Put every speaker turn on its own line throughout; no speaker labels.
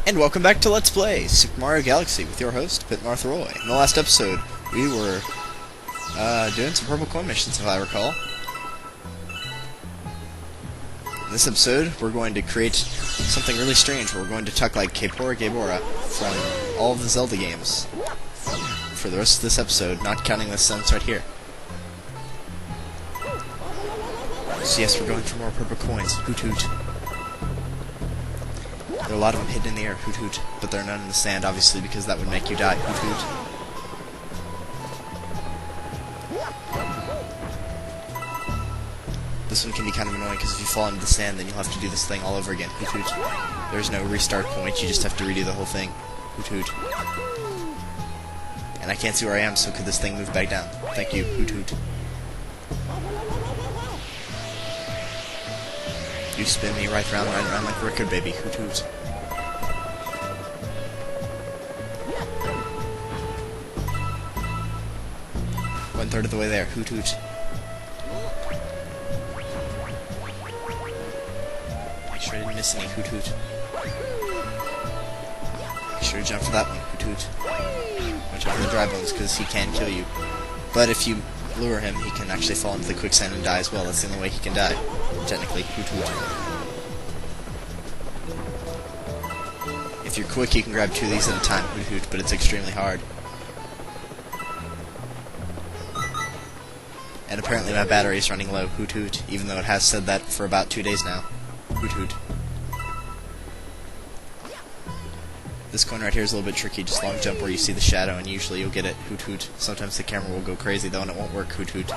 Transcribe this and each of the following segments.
And welcome back to Let's Play Super Mario Galaxy with your host, pitmarthroy. In the last episode, we were doing some purple coin missions, if I recall. In this episode, we're going to create something really strange. We're going to tuck like Kapora Gabora from all of the Zelda games for the rest of this episode, not counting this sentence right here. So yes, we're going for more purple coins. Hoot hoot. There are a lot of them hidden in the air, hoot hoot, but there are none in the sand, obviously, because that would make you die, hoot hoot. This one can be kind of annoying, because if you fall into the sand, then you'll have to do this thing all over again, hoot hoot. There's no restart point, you just have to redo the whole thing, hoot hoot. And I can't see where I am, so could this thing move back down? Thank you, hoot hoot. You spin me right round like a record, baby. Hoot hoot. One-third of the way there. Hoot hoot. Make sure I didn't miss any. Hoot hoot. Make sure to jump for that one. Hoot hoot. Watch out for the dry bones, because he can kill you. But if you lure him, he can actually fall into the quicksand and die as well. That's the only way he can die. Technically, hoot hoot. If you're quick, you can grab two of these at a time, hoot hoot, but it's extremely hard. And apparently my battery is running low, hoot hoot, even though it has said that for about 2 days now. Hoot hoot. This coin right here is a little bit tricky, just long jump where you see the shadow and usually you'll get it, hoot hoot. Sometimes the camera will go crazy though and it won't work, hoot hoot.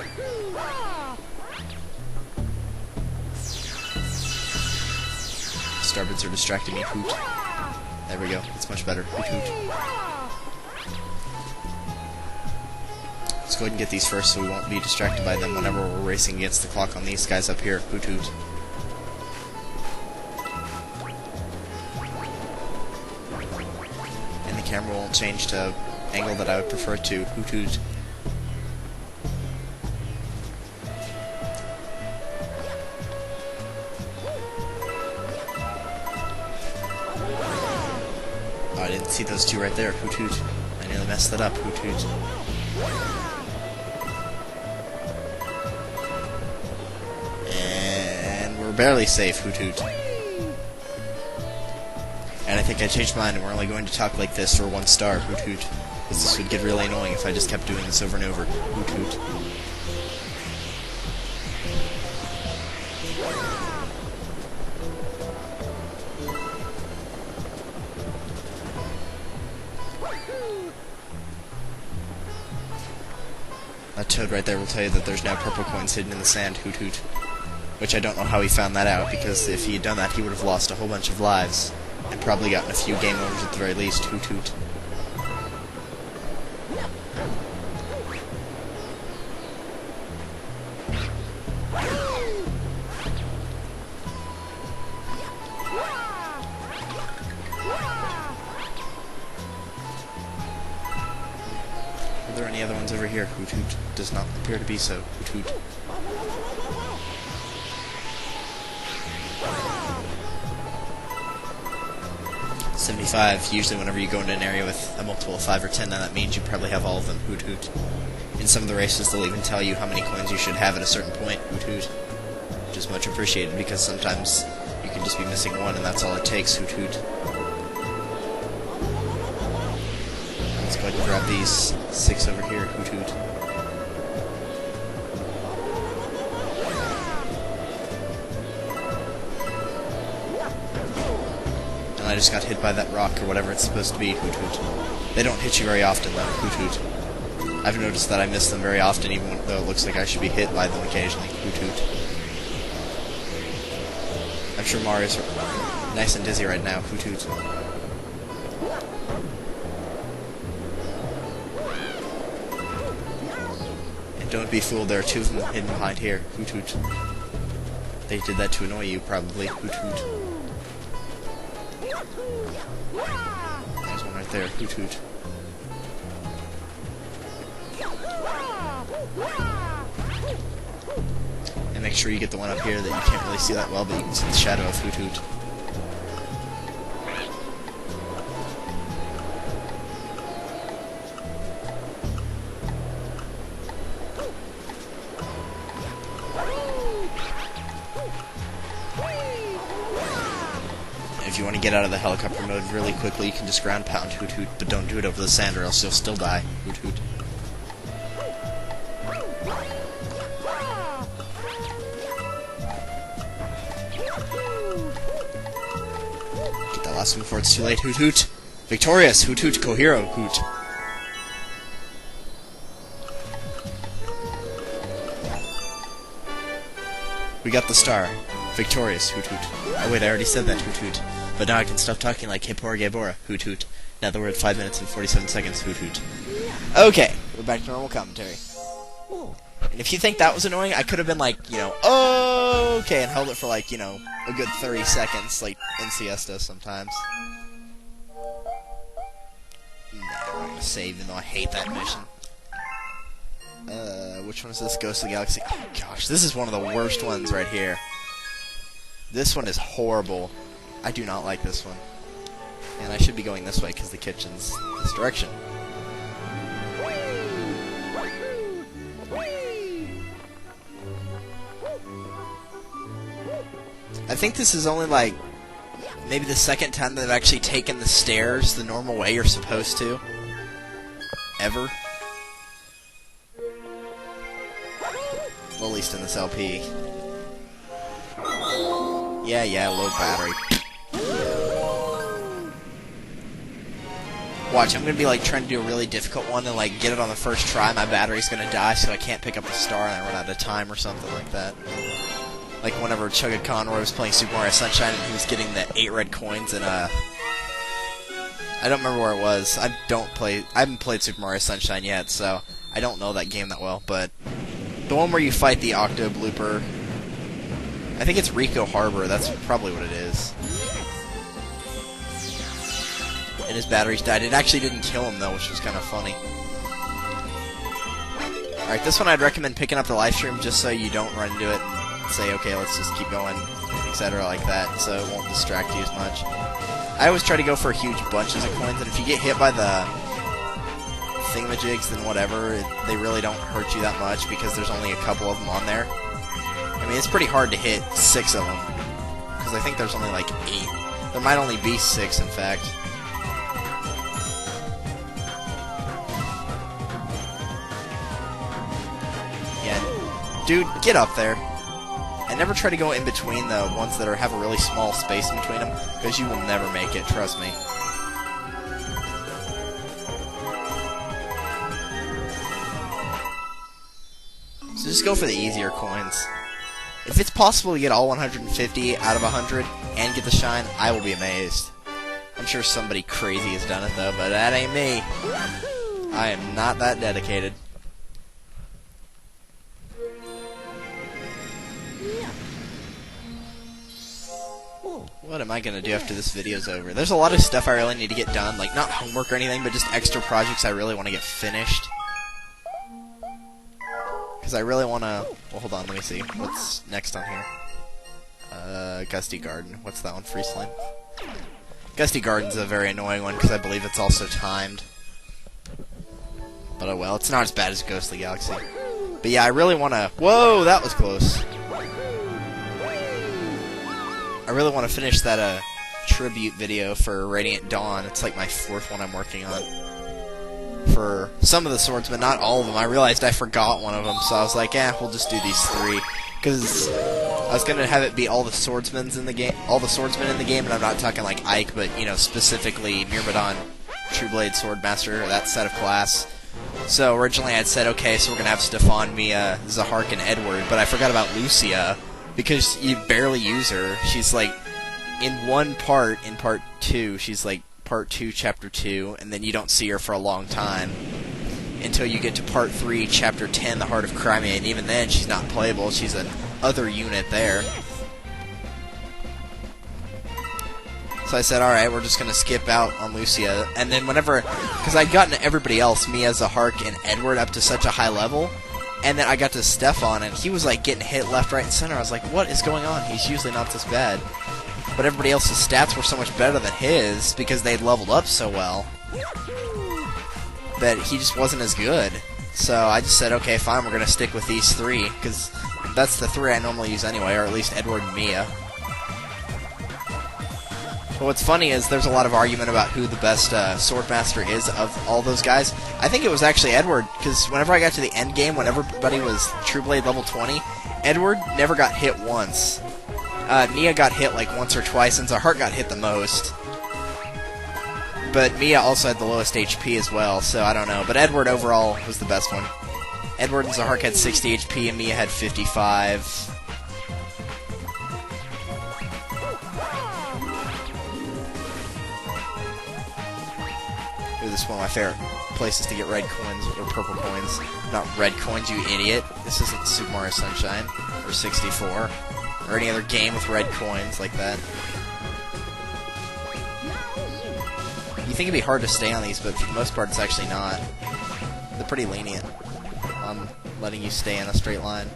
Starboards are distracting me, hoot. There we go, it's much better, hoot hoot. Let's go ahead and get these first so we won't be distracted by them whenever we're racing against the clock on these guys up here, hoot hoot. And the camera won't change to angle that I would prefer it to, hoot hoot. Oh, I didn't see those two right there, hoot hoot. I nearly messed that up, hoot hoot. And we're barely safe, hoot hoot. And I think I changed mine and we're only going to talk like this for 1 star, hoot hoot. Because this would get really annoying if I just kept doing this over and over, hoot hoot. That toad right there will tell you that there's now purple coins hidden in the sand, hoot hoot. Which I don't know how he found that out, because if he had done that, he would have lost a whole bunch of lives, and probably gotten a few game overs at the very least, hoot hoot. Are there any other ones over here? Hoot hoot. Does not appear to be so. Hoot hoot. $75. Usually whenever you go into an area with a multiple of 5 or 10, then that means you probably have all of them. Hoot hoot. In some of the races, they'll even tell you how many coins you should have at a certain point. Hoot hoot. Which is much appreciated, because sometimes you can just be missing one and that's all it takes. Hoot hoot. Let's go ahead and grab these 6 over here, hoot hoot. And I just got hit by that rock or whatever it's supposed to be, hoot hoot. They don't hit you very often though, hoot hoot. I've noticed that I miss them very often even though it looks like I should be hit by them occasionally, hoot hoot. I'm sure Mario's nice and dizzy right now, hoot hoot. Don't be fooled, there are 2 of them hidden behind here. Hoot hoot. They did that to annoy you, probably. Hoot hoot. There's one right there. Hoot hoot. And make sure you get the one up here that you can't really see that well, but you can see the shadow of Hoot Hoot. want to get out of the helicopter mode really quickly, you can just ground pound Hoot Hoot, but don't do it over the sand or else you'll still die. Hoot Hoot. Get that last one before it's too late. Hoot Hoot. Victorious. Hoot Hoot. Cohero. Hoot. We got the star. Victorious. Hoot Hoot. Oh wait, I already said that. Hoot Hoot. But now I can stop talking like Hippor Gabora. Hoot Hoot. Now that we're at 5 minutes and 47 seconds. Hoot Hoot. Okay, we're back to normal commentary. And if you think that was annoying, I could have been like, you know, oh, okay, and held it for like, you know, a good 30 seconds, like NCS does sometimes. Nah, I'm not gonna save, even though I hate that mission. Which one is this? Ghost of the Galaxy. Oh gosh, this is one of the worst ones right here. This one is horrible. I do not like this one. And I should be going this way because the kitchen's this direction. I think this is only like maybe the second time that I've actually taken the stairs the normal way you're supposed to. Ever. Well, at least in this LP. Yeah, low battery. Watch, I'm gonna be like trying to do a really difficult one and like get it on the first try. My battery's gonna die, so I can't pick up the star and I run out of time or something like that. Like whenever Chugga Conroy was playing Super Mario Sunshine and he was getting the 8 red coins and I don't remember where it was. I haven't played Super Mario Sunshine yet, so I don't know that game that well, but the one where you fight the Octo Blooper, I think it's Rico Harbor, that's probably what it is. And his batteries died. It actually didn't kill him though, which was kind of funny. Alright, this one I'd recommend picking up the live stream just so you don't run into it and say, okay, let's just keep going, etc. like that, so it won't distract you as much. I always try to go for huge bunches of coins, and if you get hit by the thingamajigs, then whatever, they really don't hurt you that much because there's only a couple of them on there. I mean, it's pretty hard to hit 6 of them, because I think there's only like 8. There might only be 6, in fact. Yeah, dude, get up there. And never try to go in between the ones that have a really small space in between them, because you will never make it, trust me. So just go for the easier coins. If it's possible to get all 150 out of 100 and get the shine, I will be amazed. I'm sure somebody crazy has done it though, but that ain't me. I am not that dedicated. What am I gonna do after this video's over? There's a lot of stuff I really need to get done, like not homework or anything, but just extra projects I really want to get finished. Because I really want to... Well, hold on, let me see. What's next on here? Gusty Garden. What's that one? Free Slime? Gusty Garden's a very annoying one, because I believe it's also timed. But oh well, it's not as bad as Ghost of the Galaxy. But yeah, I really want to... Whoa, that was close. I really want to finish that tribute video for Radiant Dawn. It's like my 4th one I'm working on. For some of the swords, but not all of them. I realized I forgot one of them, so I was like, we'll just do these 3. Because I was gonna have it be all the swordsmen in the game, and I'm not talking like Ike, but you know, specifically Myrmidon, Trueblade, Swordmaster, that set of class. So originally I'd said, okay, so we're gonna have Stefan, Mia, Zahark, and Edward, but I forgot about Lucia. Because you barely use her. She's like, in one part, in part 2, she's like part 2, chapter 2, and then you don't see her for a long time. Until you get to part 3, chapter 10, the Heart of Crimea, and even then she's not playable, she's an other unit there. So I said, alright, we're just gonna skip out on Lucia, and then whenever, because I'd gotten everybody else, Mia, Zahark, and Edward up to such a high level, and then I got to Stefan, and he was like getting hit left, right, and center. I was like, what is going on? He's usually not this bad. But everybody else's stats were so much better than his, because they'd leveled up so well, that he just wasn't as good. So I just said, okay, fine, we're going to stick with these 3, because that's the 3 I normally use anyway, or at least Edward and Mia. But what's funny is there's a lot of argument about who the best Swordmaster is of all those guys. I think it was actually Edward, because whenever I got to the end game, when everybody was True Blade level 20, Edward never got hit once. Nia got hit like once or twice, and Zahart got hit the most. But Mia also had the lowest HP as well, so I don't know. But Edward overall was the best one. Edward and Zahart had 60 HP, and Mia had 55. This is one of my favorite places to get red coins, or purple coins. Not red coins, you idiot. This isn't Super Mario Sunshine, or 64, or any other game with red coins like that. You think it'd be hard to stay on these, but for the most part it's actually not. They're pretty lenient on letting you stay in a straight line.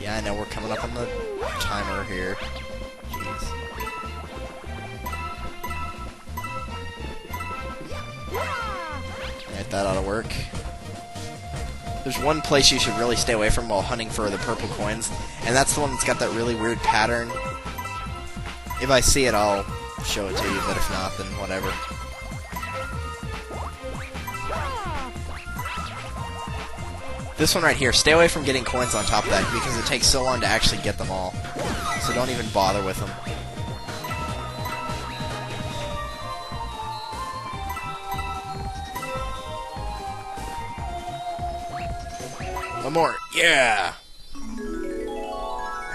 Yeah, I know, we're coming up on the timer here. Jeez. Alright, that ought to work. There's one place you should really stay away from while hunting for the purple coins, and that's the one that's got that really weird pattern. If I see it, I'll show it to you, but if not, then whatever. This one right here, stay away from getting coins on top of that, because it takes so long to actually get them all. So don't even bother with them. One more. Yeah!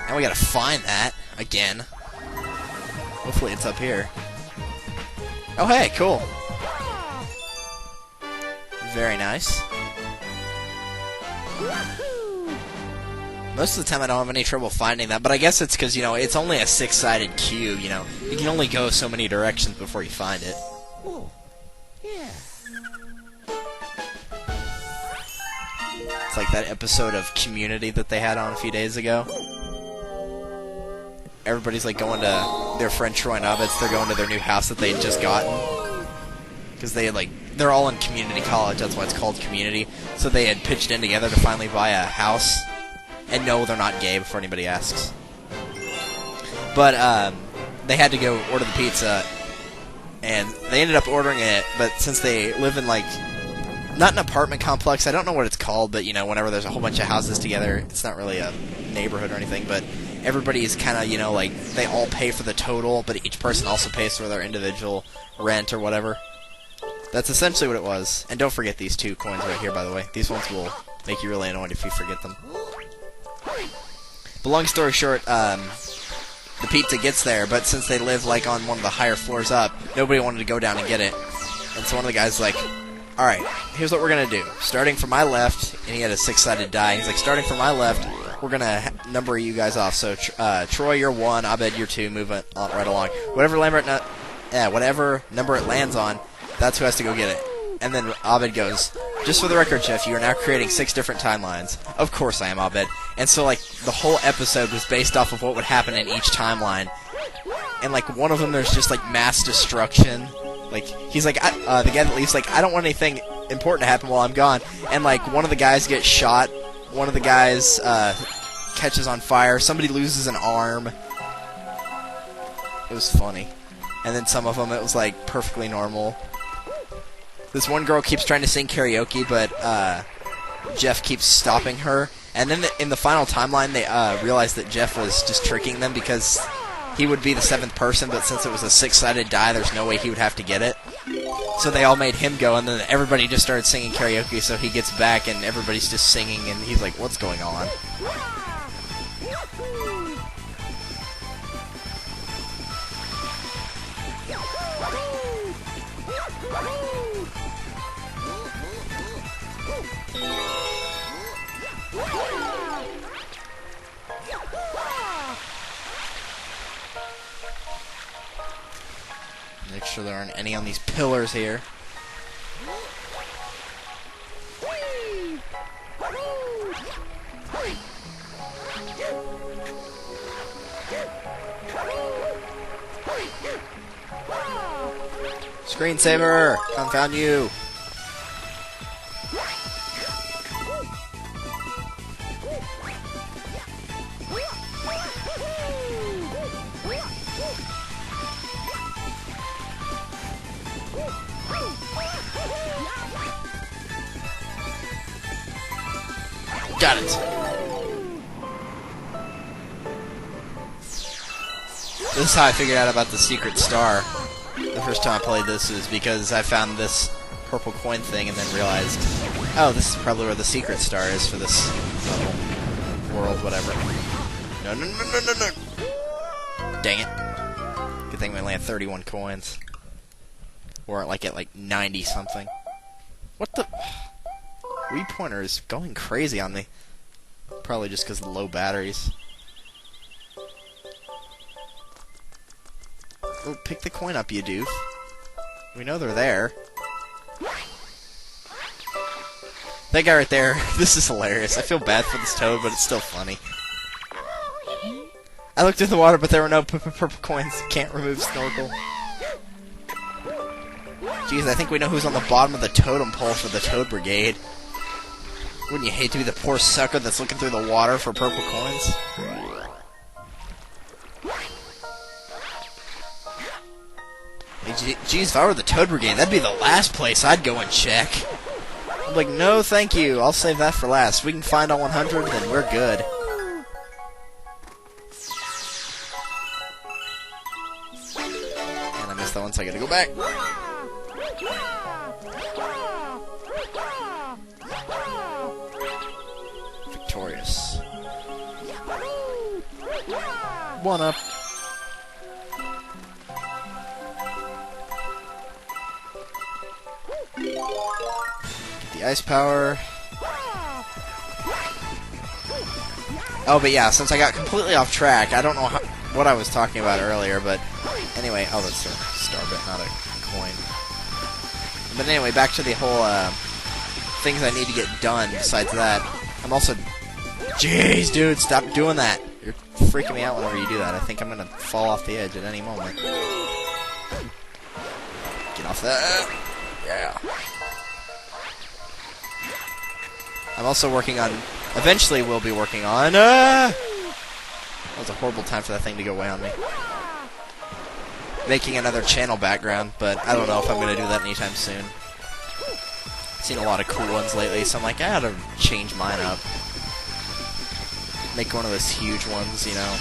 Now we gotta find that again. Hopefully it's up here. Oh hey, cool. Very nice. Most of the time I don't have any trouble finding that, but I guess it's because, you know, it's only a 6-sided cube, you know. You can only go so many directions before you find it.
Oh, yeah.
It's like that episode of Community that they had on a few days ago. Everybody's like going to their friend Troy and Abed's, they're going to their new house that they had just gotten. Because they had, like, they're all in community college, that's why it's called Community. So they had pitched in together to finally buy a house. And no, they're not gay before anybody asks. But they had to go order the pizza, and they ended up ordering it, but since they live in, like, not an apartment complex, I don't know what it's called, but, you know, whenever there's a whole bunch of houses together, it's not really a neighborhood or anything, but everybody is kind of, you know, like, they all pay for the total, but each person also pays for their individual rent or whatever. That's essentially what it was. And don't forget these 2 coins right here, by the way. These ones will make you really annoyed if you forget them. But long story short, the pizza gets there, but since they live, like, on one of the higher floors up, nobody wanted to go down and get it. And so one of the guys is like, alright, here's what we're gonna do. Starting from my left, and he had a 6-sided die, he's like, starting from my left, we're gonna number you guys off. So, Troy, you're 1, Abed, you're 2, move it right along. Whatever number it lands on, that's who has to go get it. And then Abed goes, just for the record, Jeff, you are now creating 6 different timelines. Of course I am, Abed. And so, like, the whole episode was based off of what would happen in each timeline. And, like, one of them there's just, like, mass destruction. Like, he's like, the guy that leaves, like, I don't want anything important to happen while I'm gone. And, like, one of the guys gets shot. One of the guys catches on fire. Somebody loses an arm. It was funny. And then some of them, it was, like, perfectly normal. This one girl keeps trying to sing karaoke, but Jeff keeps stopping her. And then in the final timeline, they realized that Jeff was just tricking them because he would be the 7th person, but since it was a 6-sided die, there's no way he would have to get it. So they all made him go, and then everybody just started singing karaoke, so he gets back, and everybody's just singing, and he's like, what's going on? Make sure there aren't any on these pillars here. Screensaver! Confound you! Got it. This is how I figured out about the secret star. The first time I played this is because I found this purple coin thing and then realized, oh, this is probably where the secret star is for this level, world, whatever. No, no, no, no, no, no. Dang it. Good thing we only had 31 coins. We're like at like 90 something. What the? Wii pointer is going crazy on me. Probably just because of the low batteries. Oh, pick the coin up, you doof. We know they're there. That guy right there, this is hilarious. I feel bad for this toad, but it's still funny. I looked in the water, but there were no purple coins. Can't remove snorkel. Jeez, I think we know who's on the bottom of the totem pole for the Toad Brigade. Wouldn't you hate to be the poor sucker that's looking through the water for purple coins? Hey, geez, if I were the Toad Brigade, that'd be the last place I'd go and check. I'm like, no, thank you. I'll save that for last. If we can find all 100, then we're good. And I missed that one, so I gotta go back. Victorious. One up. Get the ice power. Oh, but yeah, since I got completely off track, I don't know what I was talking about earlier, but anyway, oh, that's a star bit, not a coin. But anyway, back to the whole things I need to get done besides that. I'm also... Jeez, dude, stop doing that. You're freaking me out whenever you do that. I think I'm going to fall off the edge at any moment. Get off that. Yeah. I'm also working on... Eventually we'll be working on... That was a horrible time for that thing to go away on me. Making another channel background, but I don't know if I'm going to do that anytime soon. I've seen a lot of cool ones lately, so I'm like, I gotta change mine up. Make one of those huge ones, you know.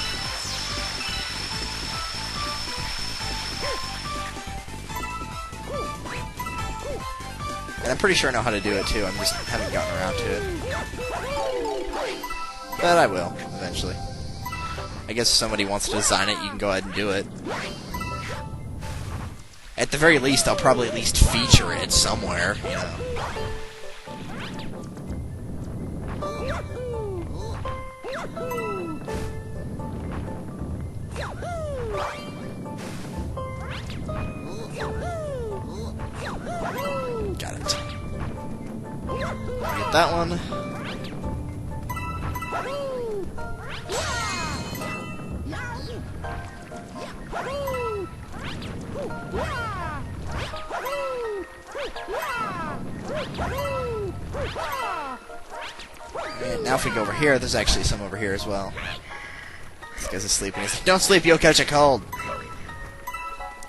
And I'm pretty sure I know how to do it too, I just haven't gotten around to it. But I will, eventually. I guess if somebody wants to design it, you can go ahead and do it. At the very least, I'll probably at least feature it somewhere, you know. Got it. Get that one. And now if we go over here, there's actually some over here as well. This guy's asleep and he's like, don't sleep, you'll catch a cold.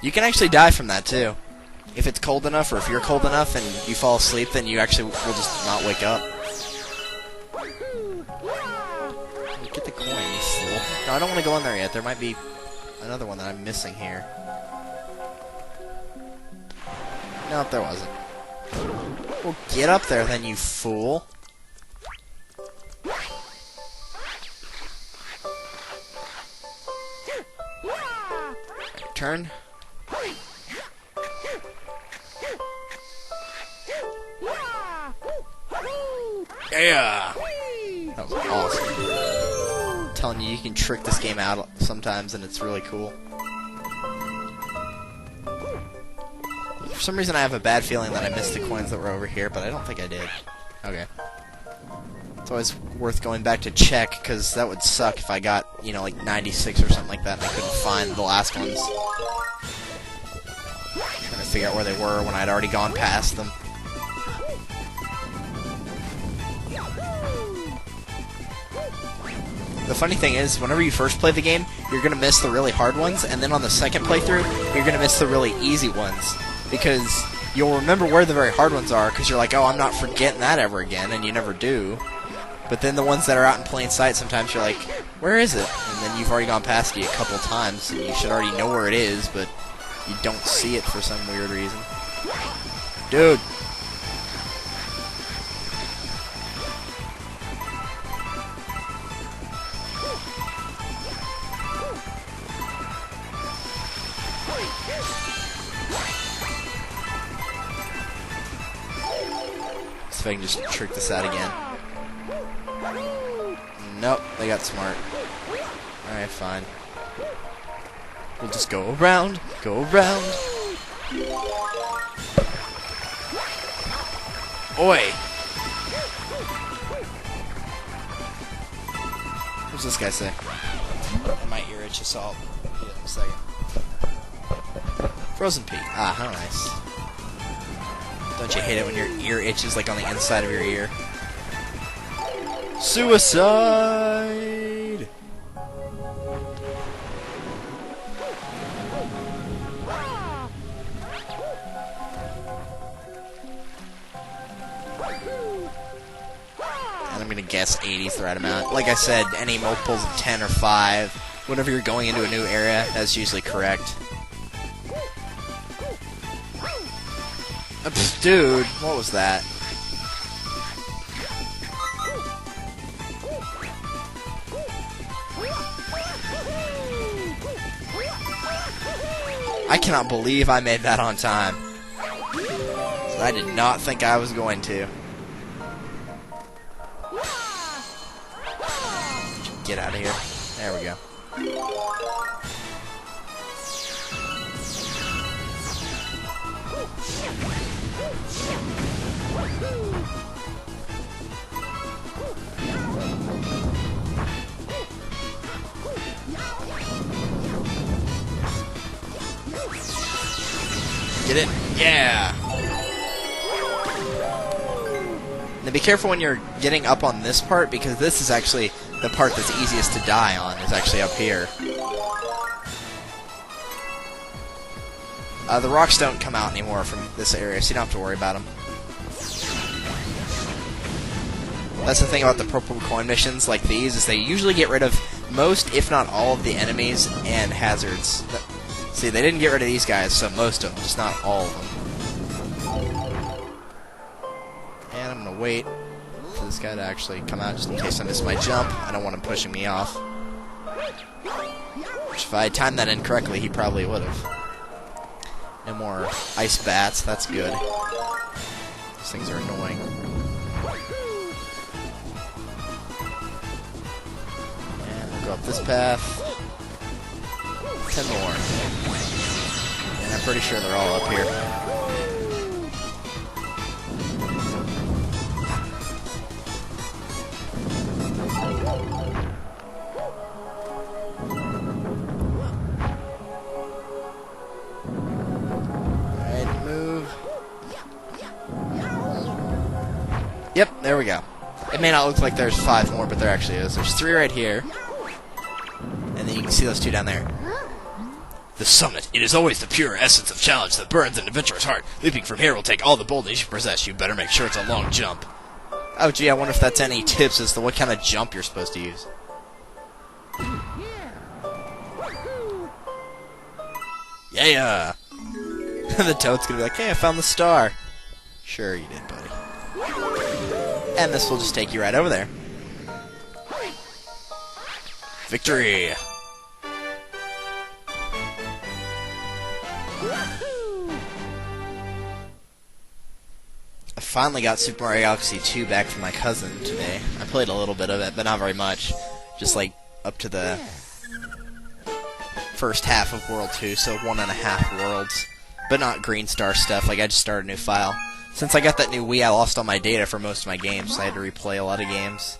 You can actually die from that too. If it's cold enough, or if you're cold enough and you fall asleep, then you actually will just not wake up. Get the coin, you fool. No, I don't want to go in there yet. There might be another one that I'm missing here. Nope, there wasn't. Well, get up there then, you fool. Turn. Yeah! That was awesome. I'm telling you, you can trick this game out sometimes and it's really cool. For some reason I have a bad feeling that I missed the coins that were over here, but I don't think I did. Okay. It's always worth going back to check, because that would suck if I got, you know, like 96 or something like that and I couldn't find the last ones. Trying to figure out where they were when I'd already gone past them. The funny thing is, whenever you first play the game, you're going to miss the really hard ones, and then on the second playthrough, you're going to miss the really easy ones. Because you'll remember where the very hard ones are, because you're like, oh, I'm not forgetting that ever again, and you never do. But then the ones that are out in plain sight, sometimes you're like, where is it? And then you've already gone past it a couple times, and you should already know where it is, but you don't see it for some weird reason. Dude! See if I can just trick this out again. Nope, they got smart. Alright, fine. We'll just go around, go around. Oi! What's this guy say? My ear itches, so I'll get it in a second. Frozen pea. Ah, how nice. Don't you hate it when your ear itches like on the inside of your ear? Suicide! And I'm gonna guess 80 is the right amount. Like I said, any multiples of 10 or 5, whenever you're going into a new area, that's usually correct. Dude, what was that? I cannot believe I made that on time. I did not think I was going to. Get out of here. There we go. Get it? Yeah! Now be careful when you're getting up on this part, because this is actually the part that's easiest to die on, is actually up here. The rocks don't come out anymore from this area, so you don't have to worry about them. That's the thing about the purple coin missions like these, is they usually get rid of most, if not all, of the enemies and hazards. See, they didn't get rid of these guys, so most of them, just not all of them. And I'm gonna wait for this guy to actually come out, just in case I miss my jump. I don't want him pushing me off. Which, if I had timed that incorrectly, he probably would have. No more ice bats, that's good. These things are annoying. And we'll go up this path. 10 more. And I'm pretty sure they're all up here. Alright, move. Yep, there we go. It may not look like there's 5 more, but there actually is. There's 3 right here. And then you can see those 2 down there. The summit. It is always the pure essence of challenge that burns an adventurer's heart. Leaping from here will take all the boldness you possess. You better make sure it's a long jump. Oh, gee, I wonder if that's any tips as to what kind of jump you're supposed to use. Yeah! The toad's gonna be like, hey, I found the star. Sure you did, buddy. And this will just take you right over there. Victory! I finally got Super Mario Galaxy 2 back from my cousin today. I played a little bit of it, but not very much. Just like up to the first half of World 2, so 1.5 worlds. But not Green Star stuff, like I just started a new file. Since I got that new Wii, I lost all my data for most of my games, so I had to replay a lot of games.